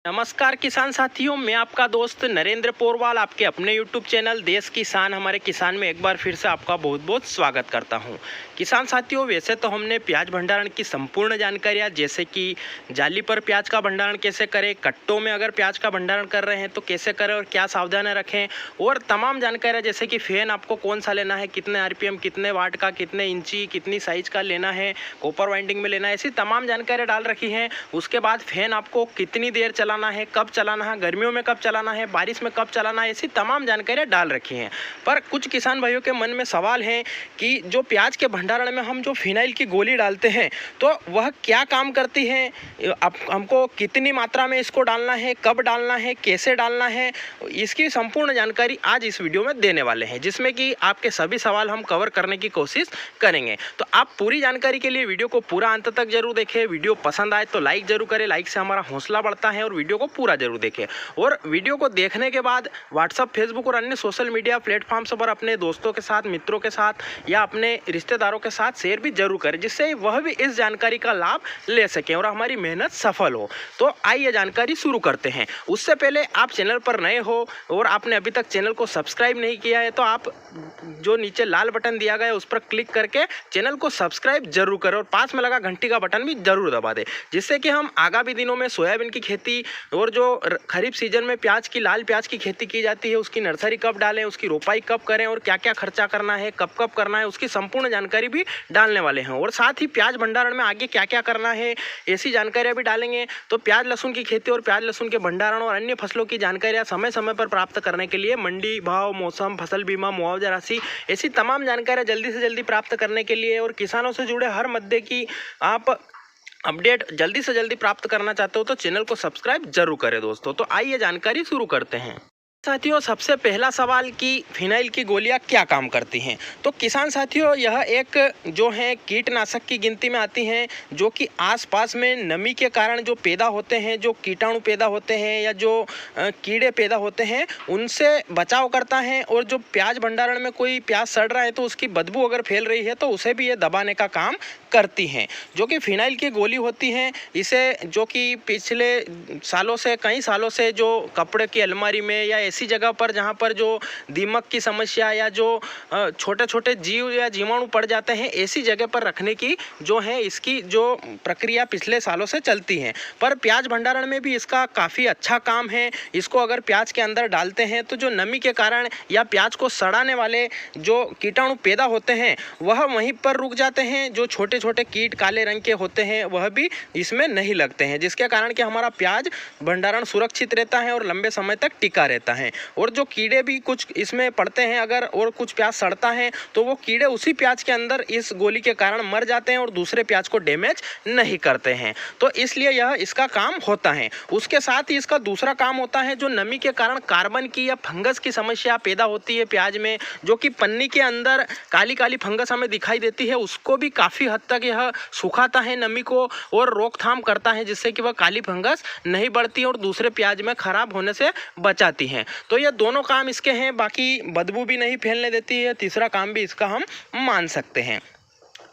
नमस्कार किसान साथियों, मैं आपका दोस्त नरेंद्र पोरवाल आपके अपने यूट्यूब चैनल देश किसान हमारे किसान में एक बार फिर से आपका बहुत बहुत स्वागत करता हूं। किसान साथियों, वैसे तो हमने प्याज भंडारण की संपूर्ण जानकारियां जैसे कि जाली पर प्याज का भंडारण कैसे करें, कट्टों में अगर प्याज का भंडारण कर रहे हैं तो कैसे करें और क्या सावधानियां रखें, और तमाम जानकारियाँ जैसे कि फैन आपको कौन सा लेना है, कितने RPM, कितने वाट का, कितने इंची, कितनी साइज का लेना है, कॉपर वाइंडिंग में लेना है, ऐसी तमाम जानकारियाँ डाल रखी हैं। उसके बाद फैन आपको कितनी देर चलाना है, कब चलाना है, गर्मियों में कब चलाना है, बारिश में कब चलाना है, ऐसी तमाम जानकारियाँ डाल रखी हैं। पर कुछ किसान भाइयों के मन में सवाल है कि जो प्याज के भंडारण में हम जो फिनाइल की गोली डालते हैं तो वह क्या काम करती है, हमको कितनी मात्रा में इसको डालना है, कब डालना है, कैसे डालना है, इसकी संपूर्ण जानकारी आज इस वीडियो में देने वाले हैं, जिसमें कि आपके सभी सवाल हम कवर करने की कोशिश करेंगे। तो आप पूरी जानकारी के लिए वीडियो को पूरा अंत तक जरूर देखें। वीडियो पसंद आए तो लाइक जरूर करें, लाइक से हमारा हौसला बढ़ता है, और वीडियो को पूरा जरूर देखें। और वीडियो को देखने के बाद व्हाट्सएप, फेसबुक और अन्य सोशल मीडिया प्लेटफॉर्म्स पर अपने दोस्तों के साथ, मित्रों के साथ या अपने रिश्तेदारों के साथ शेयर भी जरूर करें, जिससे वह भी इस जानकारी का लाभ ले सकें और हमारी मेहनत सफल हो। तो आइए जानकारी शुरू करते हैं। उससे पहले आप चैनल पर नए हो और आपने अभी तक चैनल को सब्सक्राइब नहीं किया है तो आप जो नीचे लाल बटन दिया गया है उस पर क्लिक करके चैनल को सब्सक्राइब जरूर करें और पास में लगा घंटी का बटन भी जरूर दबा दें, जिससे कि हम आगामी दिनों में सोयाबीन की खेती और जो खरीफ सीजन में प्याज की, लाल प्याज की खेती की जाती है, उसकी नर्सरी कब डालें, उसकी रोपाई कब करें और क्या क्या खर्चा करना है, कब कब करना है, उसकी संपूर्ण जानकारी भी डालने वाले हैं। और साथ ही प्याज भंडारण में आगे क्या क्या करना है ऐसी जानकारियां भी डालेंगे। तो प्याज लहसुन की खेती और प्याज लहसुन के भंडारण और अन्य फसलों की जानकारियां समय समय पर प्राप्त करने के लिए मंडी भाव, मौसम, फसल बीमा, मुआवजा राशि, ऐसी तमाम जानकारियां जल्दी से जल्दी प्राप्त करने के लिए और किसानों से जुड़े हर मुद्दे की आप अपडेट जल्दी से जल्दी प्राप्त करना चाहते हो तो चैनल को सब्सक्राइब जरूर करें दोस्तों। तो आइए जानकारी शुरू करते हैं। साथियों, सबसे पहला सवाल कि फिनाइल की गोलियां क्या काम करती हैं। तो किसान साथियों, यह एक जो है कीटनाशक की गिनती में आती हैं, जो कि आसपास में नमी के कारण जो पैदा होते हैं, जो कीटाणु पैदा होते हैं या जो कीड़े पैदा होते हैं, उनसे बचाव करता है। और जो प्याज भंडारण में कोई प्याज सड़ रहा है तो उसकी बदबू अगर फैल रही है तो उसे भी ये दबाने का काम करती हैं। जो कि फिनाइल की गोली होती हैं, इसे जो कि पिछले सालों से, कई सालों से जो कपड़े की अलमारी में या ऐसी जगह पर जहां पर जो दीमक की समस्या या जो छोटे छोटे जीव या जीवाणु पड़ जाते हैं, ऐसी जगह पर रखने की जो है इसकी जो प्रक्रिया पिछले सालों से चलती है। पर प्याज भंडारण में भी इसका काफ़ी अच्छा काम है। इसको अगर प्याज के अंदर डालते हैं तो जो नमी के कारण या प्याज को सड़ाने वाले जो कीटाणु पैदा होते हैं वह वहीं पर रुक जाते हैं। जो छोटे छोटे कीट काले रंग के होते हैं वह भी इसमें नहीं लगते हैं, जिसके कारण कि हमारा प्याज भंडारण सुरक्षित रहता है और लंबे समय तक टिका रहता है। और जो कीड़े भी कुछ इसमें पड़ते हैं अगर, और कुछ प्याज सड़ता है तो वो कीड़े उसी प्याज के अंदर इस गोली के कारण मर जाते हैं और दूसरे प्याज को डैमेज नहीं करते हैं। तो इसलिए यह इसका काम होता है। उसके साथ ही इसका दूसरा काम होता है, जो नमी के कारण कार्बन की या फंगस की समस्या पैदा होती है प्याज में, जो कि पन्नी के अंदर काली काली फंगस हमें दिखाई देती है, उसको भी काफ़ी हद तक यह सुखाता है नमी को और रोकथाम करता है, जिससे कि वह काली फंगस नहीं बढ़ती और दूसरे प्याज में खराब होने से बचाती है। तो ये दोनों काम इसके हैं। बाकी बदबू भी नहीं फैलने देती है, तीसरा काम भी इसका हम मान सकते हैं।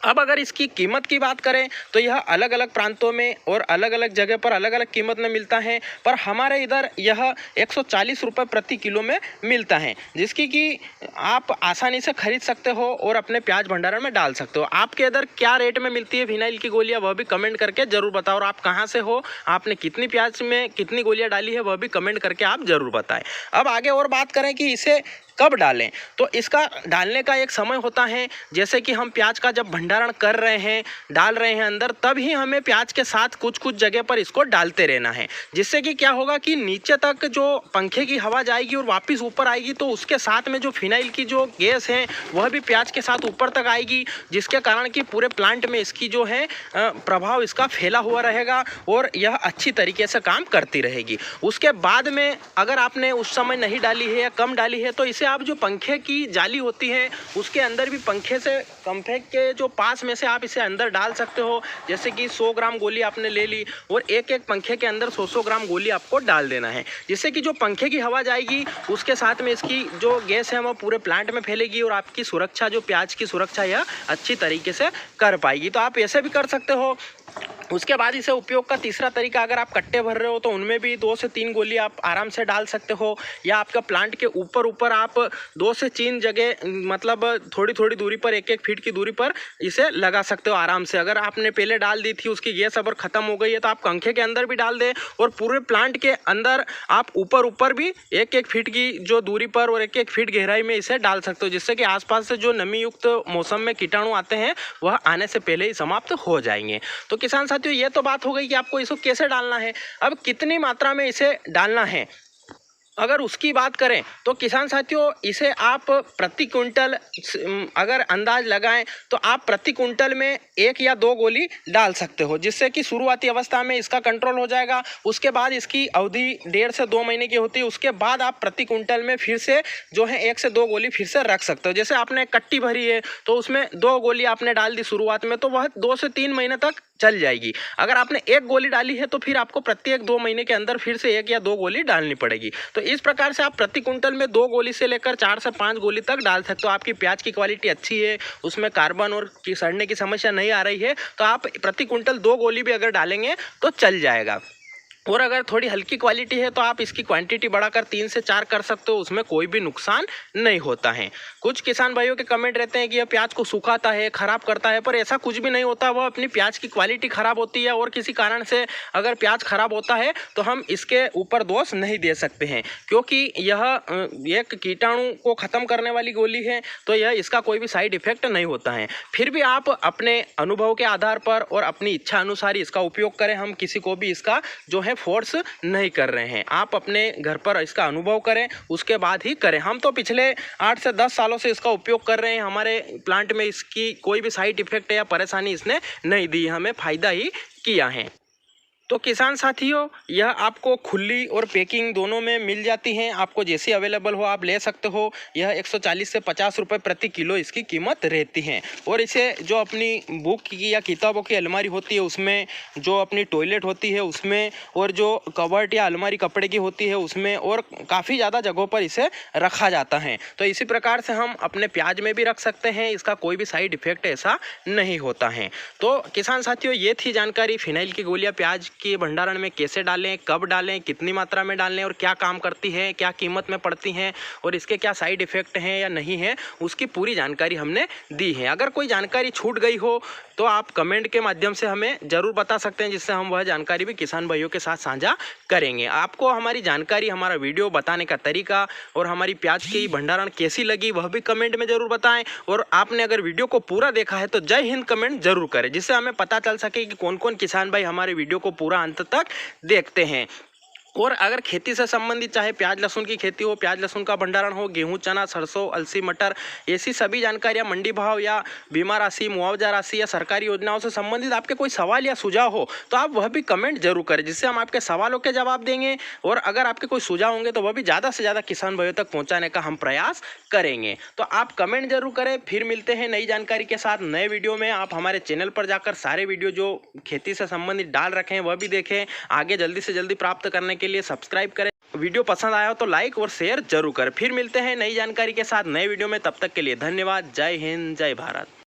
अब अगर इसकी कीमत की बात करें तो यह अलग अलग प्रांतों में और अलग अलग जगह पर अलग अलग कीमत में मिलता है, पर हमारे इधर यह 140 रुपये प्रति किलो में मिलता है, जिसकी कि आप आसानी से खरीद सकते हो और अपने प्याज भंडारण में डाल सकते हो। आपके इधर क्या रेट में मिलती है फिनाइल की गोलियां, वह भी कमेंट करके जरूर बताओ। और आप कहाँ से हो, आपने कितनी प्याज में कितनी गोलियां डाली है, वह भी कमेंट करके आप जरूर बताएं। अब आगे और बात करें कि इसे कब डालें, तो इसका डालने का एक समय होता है। जैसे कि हम प्याज का जब भंडारण कर रहे हैं, डाल रहे हैं अंदर, तब ही हमें प्याज के साथ कुछ कुछ जगह पर इसको डालते रहना है, जिससे कि क्या होगा कि नीचे तक जो पंखे की हवा जाएगी और वापस ऊपर आएगी, तो उसके साथ में जो फिनाइल की जो गैस है वह भी प्याज के साथ ऊपर तक आएगी, जिसके कारण कि पूरे प्लांट में इसकी जो है प्रभाव इसका फैला हुआ रहेगा और यह अच्छी तरीके से काम करती रहेगी। उसके बाद में अगर आपने उस समय नहीं डाली है या कम डाली है तो इसे आप जो पंखे की जाली होती है उसके अंदर भी पंखे के जो पास में से आप इसे अंदर डाल सकते हो। जैसे कि 100 ग्राम गोली आपने ले ली और एक एक पंखे के अंदर 100 ग्राम गोली आपको डाल देना है, जिससे कि जो पंखे की हवा जाएगी उसके साथ में इसकी जो गैस है वो पूरे प्लांट में फैलेगी और आपकी सुरक्षा, जो प्याज की सुरक्षा, यह अच्छी तरीके से कर पाएगी। तो आप ऐसे भी कर सकते हो। उसके बाद इसे उपयोग का तीसरा तरीका, अगर आप कट्टे भर रहे हो तो उनमें भी 2 से 3 गोली आप आराम से डाल सकते हो, या आपका प्लांट के ऊपर आप 2 से 3 जगह मतलब थोड़ी थोड़ी दूरी पर 1-1 फीट की दूरी पर इसे लगा सकते हो आराम से। अगर आपने पहले डाल दी थी, उसकी गैस अगर खत्म हो गई है तो आप पंखे के अंदर भी डाल दें, और पूरे प्लांट के अंदर आप ऊपर भी 1-1 फीट की जो दूरी पर और 1-1 फीट गहराई में इसे डाल सकते हो, जिससे कि आसपास से जो नमी युक्त मौसम में कीटाणु आते हैं वह आने से पहले ही समाप्त हो जाएंगे। तो किसान साथियों, ये तो बात हो गई कि आपको इसको कैसे डालना है। अब कितनी मात्रा में इसे डालना है, अगर उसकी बात करें तो किसान साथियों, इसे आप प्रति क्विंटल अगर अंदाज लगाएं तो आप प्रति क्विंटल में 1 या 2 गोली डाल सकते हो, जिससे कि शुरुआती अवस्था में इसका कंट्रोल हो जाएगा। उसके बाद इसकी अवधि 1.5 से 2 महीने की होती है। उसके बाद आप प्रति क्विंटल में फिर से जो है 1 से 2 गोली फिर से रख सकते हो। जैसे आपने कट्टी भरी है तो उसमें 2 गोली आपने डाल दी शुरुआत में, तो वह 2 से 3 महीने तक चल जाएगी। अगर आपने 1 गोली डाली है तो फिर आपको प्रत्येक 2 महीने के अंदर फिर से 1 या 2 गोली डालनी पड़ेगी। तो इस प्रकार से आप प्रति क्विंटल में 2 गोली से लेकर 4 से 5 गोली तक डाल सकते हो। आपकी प्याज की क्वालिटी अच्छी है, उसमें कार्बन और सड़ने की समस्या नहीं आ रही है, तो आप प्रति क्विंटल 2 गोली भी अगर डालेंगे तो चल जाएगा। और अगर थोड़ी हल्की क्वालिटी है तो आप इसकी क्वांटिटी बढ़ाकर 3 से 4 कर सकते हो, उसमें कोई भी नुकसान नहीं होता है। कुछ किसान भाइयों के कमेंट रहते हैं कि यह प्याज को सुखाता है, खराब करता है, पर ऐसा कुछ भी नहीं होता। वह अपनी प्याज की क्वालिटी खराब होती है, और किसी कारण से अगर प्याज खराब होता है तो हम इसके ऊपर दोष नहीं दे सकते हैं, क्योंकि यह एक कीटाणु को ख़त्म करने वाली गोली है, तो यह इसका कोई भी साइड इफेक्ट नहीं होता है। फिर भी आप अपने अनुभव के आधार पर और अपनी इच्छा अनुसार इसका उपयोग करें। हम किसी को भी इसका जो है फोर्स नहीं कर रहे हैं। आप अपने घर पर इसका अनुभव करें, उसके बाद ही करें। हम तो पिछले 8 से 10 सालों से इसका उपयोग कर रहे हैं। हमारे प्लांट में इसकी कोई भी साइड इफेक्ट या परेशानी इसने नहीं दी, हमें फायदा ही किया है। तो किसान साथियों, यह आपको खुली और पैकिंग दोनों में मिल जाती हैं। आपको जैसी अवेलेबल हो आप ले सकते हो। यह 140 से 50 रुपये प्रति किलो इसकी कीमत रहती है। और इसे जो अपनी बुक की या किताबों की अलमारी होती है उसमें, जो अपनी टॉयलेट होती है उसमें, और जो कबर्ट या अलमारी कपड़े की होती है उसमें, और काफ़ी ज़्यादा जगहों पर इसे रखा जाता है। तो इसी प्रकार से हम अपने प्याज में भी रख सकते हैं। इसका कोई भी साइड इफेक्ट ऐसा नहीं होता है। तो किसान साथियों, ये थी जानकारी फिनाइल की गोलियां प्याज कि भंडारण में कैसे डालें, कब डालें, कितनी मात्रा में डालें, और क्या काम करती है, क्या कीमत में पड़ती हैं, और इसके क्या साइड इफेक्ट हैं या नहीं है, उसकी पूरी जानकारी हमने दी है। अगर कोई जानकारी छूट गई हो तो आप कमेंट के माध्यम से हमें ज़रूर बता सकते हैं, जिससे हम वह जानकारी भी किसान भाइयों के साथ साझा करेंगे। आपको हमारी जानकारी, हमारा वीडियो बताने का तरीका और हमारी प्याज की भंडारण कैसी लगी वह भी कमेंट में ज़रूर बताएं। और आपने अगर वीडियो को पूरा देखा है तो जय हिंद कमेंट जरूर करें, जिससे हमें पता चल सके कि कौन कौन किसान भाई हमारे वीडियो को पूरा अंत तक देखते हैं। और अगर खेती से संबंधित, चाहे प्याज लहसुन की खेती हो, प्याज लहसुन का भंडारण हो, गेहूं चना सरसों अलसी मटर, ऐसी सभी जानकारियां, मंडी भाव या बीमा राशि, मुआवजा राशि या सरकारी योजनाओं से संबंधित आपके कोई सवाल या सुझाव हो तो आप वह भी कमेंट जरूर करें, जिससे हम आपके सवालों के जवाब देंगे। और अगर आपके कोई सुझाव होंगे तो वह भी ज़्यादा से ज़्यादा किसान भाइयों तक पहुँचाने का हम प्रयास करेंगे। तो आप कमेंट जरूर करें। फिर मिलते हैं नई जानकारी के साथ नए वीडियो में। आप हमारे चैनल पर जाकर सारे वीडियो जो खेती से संबंधित डाल रखे हैं वह भी देखें। आगे जल्दी से जल्दी प्राप्त करने के लिए सब्सक्राइब करें। वीडियो पसंद आया हो तो लाइक और शेयर जरूर करें। फिर मिलते हैं नई जानकारी के साथ नए वीडियो में। तब तक के लिए धन्यवाद। जय हिंद, जय भारत।